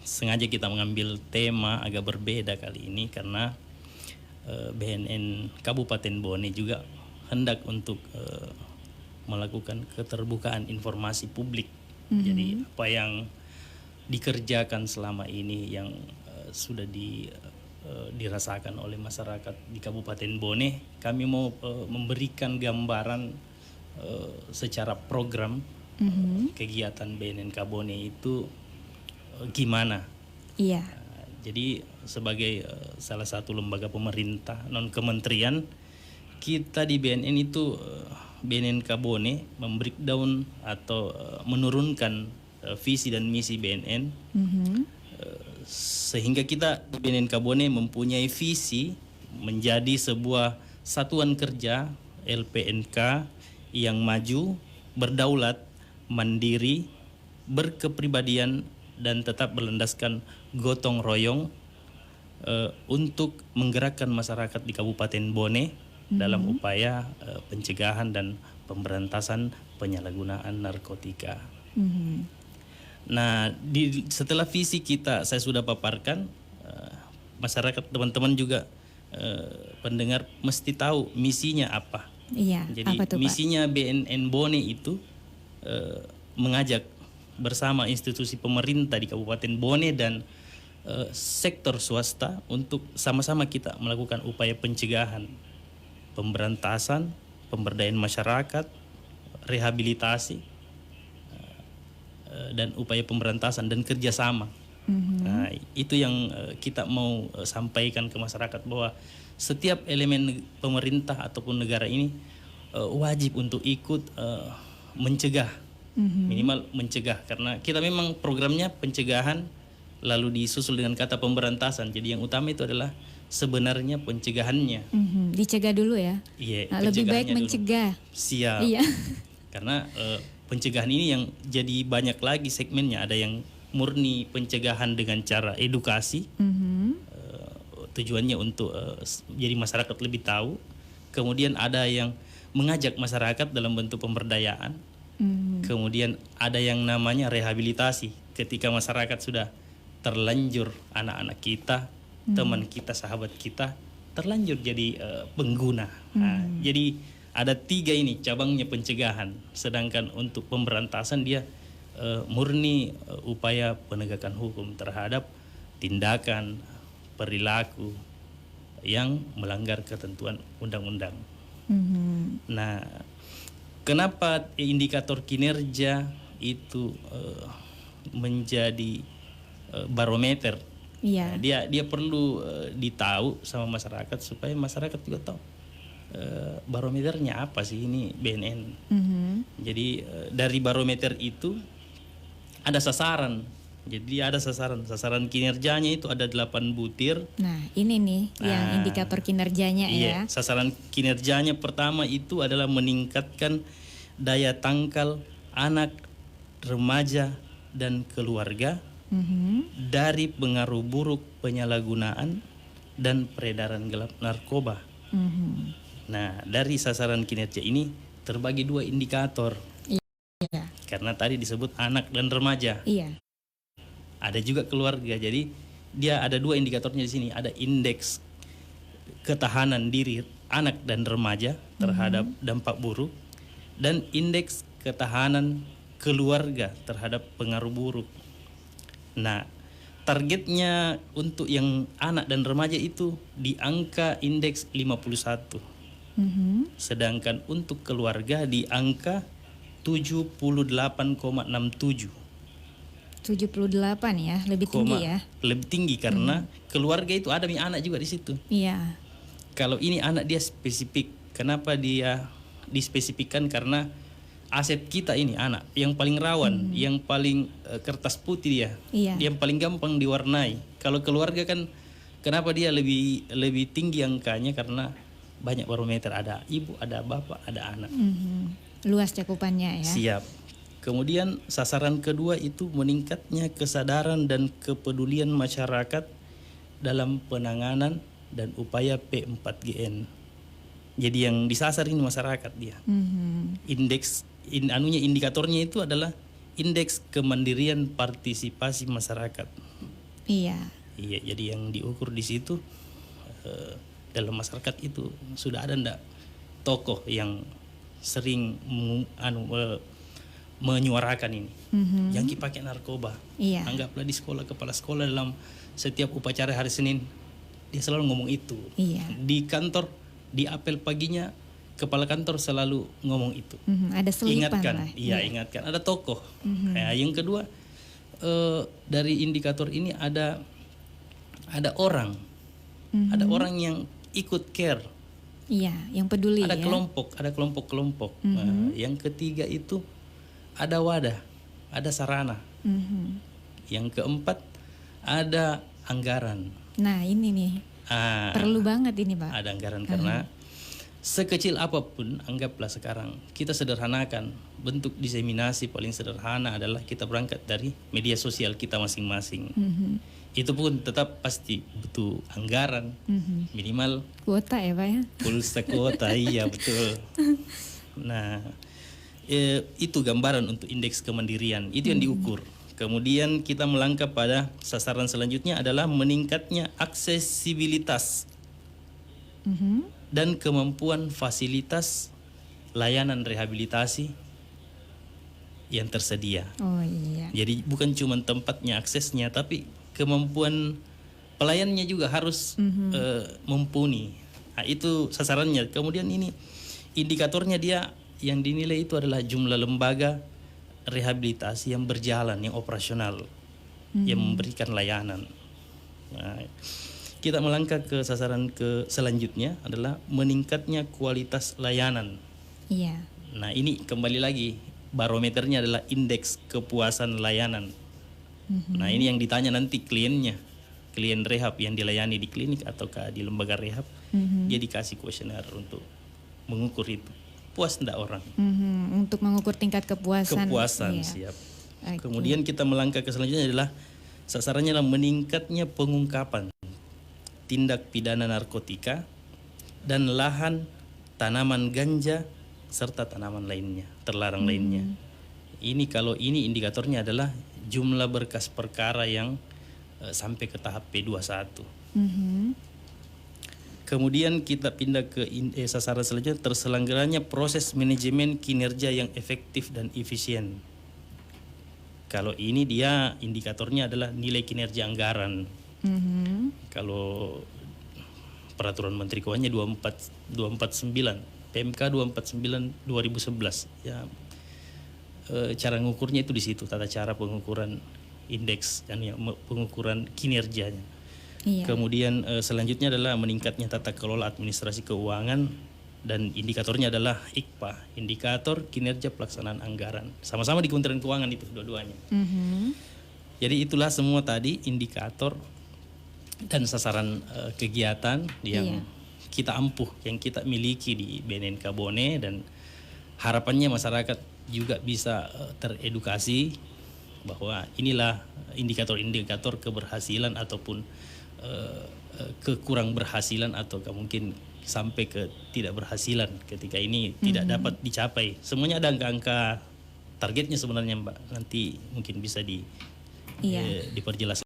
sengaja kita mengambil tema agak berbeda kali ini karena BNN Kabupaten Bone juga hendak untuk melakukan keterbukaan informasi publik. Jadi apa yang dikerjakan selama ini yang sudah dirasakan oleh masyarakat di Kabupaten Bone, kami mau memberikan gambaran secara program kegiatan BNN Kabone itu gimana. Iya. Jadi sebagai salah satu lembaga pemerintah non kementerian, kita di BNN itu BNN Kabone membreakdown atau menurunkan visi dan misi BNN sehingga kita di BNN Kabone mempunyai visi menjadi sebuah satuan kerja LPNK yang maju, berdaulat, mandiri, berkepribadian dan tetap berlandaskan gotong royong untuk menggerakkan masyarakat di Kabupaten Bone dalam upaya pencegahan dan pemberantasan penyalahgunaan narkotika. Nah, setelah visi kita saya sudah paparkan, masyarakat teman-teman juga pendengar mesti tahu misinya apa. Iya. Jadi apa tuh, misinya BNN Bone itu mengajak bersama institusi pemerintah di Kabupaten Bone dan sektor swasta untuk sama-sama kita melakukan upaya pencegahan, pemberantasan, pemberdayaan masyarakat, rehabilitasi, dan upaya pemberantasan dan kerjasama. Nah, itu yang kita mau sampaikan ke masyarakat bahwa setiap elemen pemerintah ataupun negara ini wajib untuk ikut mencegah, minimal mencegah, karena kita memang programnya pencegahan lalu disusul dengan kata pemberantasan. Jadi yang utama itu adalah sebenarnya pencegahannya. Dicegah dulu ya. Iya, Nah, lebih baik mencegah. Siap. Iya. Karena pencegahan ini yang jadi banyak lagi segmennya. Ada yang murni pencegahan dengan cara edukasi, tujuannya untuk jadi masyarakat lebih tahu. Kemudian ada yang mengajak masyarakat dalam bentuk pemberdayaan. Kemudian ada yang namanya rehabilitasi, ketika masyarakat sudah terlanjur, anak-anak kita, teman kita, sahabat kita terlanjur jadi pengguna. Nah, jadi ada 3 ini cabangnya pencegahan, sedangkan untuk pemberantasan dia murni upaya penegakan hukum terhadap tindakan perilaku yang melanggar ketentuan undang-undang. Nah, kenapa indikator kinerja itu menjadi barometer? Iya. Nah, dia perlu ditahu sama masyarakat supaya masyarakat juga tahu barometernya apa sih ini BNN. Jadi dari barometer itu ada sasaran. Jadi ada sasaran kinerjanya itu ada 8 butir. Nah, ini nih yang indikator kinerjanya ya. Sasaran kinerjanya pertama itu adalah meningkatkan daya tangkal anak, remaja, dan keluarga dari pengaruh buruk penyalahgunaan dan peredaran gelap narkoba. Nah, dari sasaran kinerja ini terbagi 2 indikator. Iya. Karena tadi disebut anak dan remaja. Iya. Ada juga keluarga. Jadi dia ada 2 indikatornya di sini. Ada indeks ketahanan diri anak dan remaja terhadap dampak buruk dan indeks ketahanan keluarga terhadap pengaruh buruk. Nah, targetnya untuk yang anak dan remaja itu di angka indeks 51. Sedangkan untuk keluarga di angka 78,67. 78 ya, lebih tinggi ya. Lebih tinggi karena keluarga itu ada anak juga di situ. Iya. Kalau ini anak dia spesifik. Kenapa dia dispesifikkan? Karena aset kita ini anak yang paling rawan, yang paling kertas putih dia. Iya. Dia yang paling gampang diwarnai. Kalau keluarga kan kenapa dia lebih tinggi angkanya? Karena banyak barometer, ada ibu, ada bapak, ada anak. Luas cakupannya ya. Siap. Kemudian sasaran kedua itu meningkatnya kesadaran dan kepedulian masyarakat dalam penanganan dan upaya P4GN. Jadi yang disasar ini masyarakat dia. Mm-hmm. Indikatornya itu adalah indeks kemandirian partisipasi masyarakat. Iya. Iya, jadi yang diukur di situ dalam masyarakat itu sudah ada ndak tokoh yang sering menyuarakan ini. Yang pakai narkoba. Iya. Anggaplah di sekolah, kepala sekolah dalam setiap upacara hari Senin dia selalu ngomong itu. Iya. Di kantor, di apel paginya kepala kantor selalu ngomong itu. Ada selipan Ingatkan, lah. iya ingatkan. Ada tokoh. Nah, yang kedua dari indikator ini ada orang, ada orang yang ikut care. Iya, yang peduli Ada ya. kelompok. Nah, yang ketiga itu ada wadah, ada sarana. Yang keempat ada anggaran. Nah ini nih perlu banget ini Pak. Ada anggaran karena sekecil apapun, anggaplah sekarang kita sederhanakan bentuk diseminasi paling sederhana adalah kita berangkat dari media sosial kita masing-masing. Itu pun tetap pasti butuh anggaran minimal Kuota ya Pak ya. pulsa kuota, iya betul. Nah itu gambaran untuk indeks kemandirian, itu yang diukur. Kemudian kita melangkah pada sasaran selanjutnya adalah meningkatnya aksesibilitas dan kemampuan fasilitas layanan rehabilitasi yang tersedia. Oh iya. Jadi bukan cuma tempatnya, aksesnya, tapi kemampuan pelayannya juga harus mumpuni. Nah, itu sasarannya. Kemudian ini indikatornya dia yang dinilai itu adalah jumlah lembaga rehabilitasi yang berjalan, yang operasional, yang memberikan layanan. Nah, kita melangkah ke sasaran ke selanjutnya adalah meningkatnya kualitas layanan. Iya. Nah ini kembali lagi barometernya adalah indeks kepuasan layanan. Nah ini yang ditanya nanti kliennya, klien rehab yang dilayani di klinik ataukah di lembaga rehab, dia dikasih kuesioner untuk mengukur itu. Puas enggak orang? Untuk mengukur tingkat kepuasan. Kepuasan, Iya. siap. Kemudian kita melangkah ke selanjutnya adalah sasarannya adalah meningkatnya pengungkapan tindak pidana narkotika dan lahan tanaman ganja serta tanaman lainnya, terlarang lainnya. Ini kalau ini indikatornya adalah jumlah berkas perkara yang sampai ke tahap P21. Kemudian kita pindah ke sasaran selanjutnya, terselenggaranya proses manajemen kinerja yang efektif dan efisien. Kalau ini dia indikatornya adalah nilai kinerja anggaran. Kalau peraturan Menteri Keuangannya 249, PMK 249 2011 ya, cara mengukurnya itu di situ, tata cara pengukuran indeks dan ya, pengukuran kinerjanya. Iya. Kemudian selanjutnya adalah meningkatnya tata kelola administrasi keuangan dan indikatornya adalah IKPA, indikator kinerja pelaksanaan anggaran. Sama-sama di Kementerian Keuangan itu dua-duanya. Jadi itulah semua tadi indikator dan sasaran kegiatan yang kita ampuh, yang kita miliki di BNNK Bone, dan harapannya masyarakat juga bisa teredukasi bahwa inilah indikator-indikator keberhasilan ataupun kekurang berhasilan atau mungkin sampai ke tidak berhasilan ketika ini tidak dapat dicapai. Semuanya ada angka-angka targetnya sebenarnya Mbak. Nanti mungkin bisa diperjelas.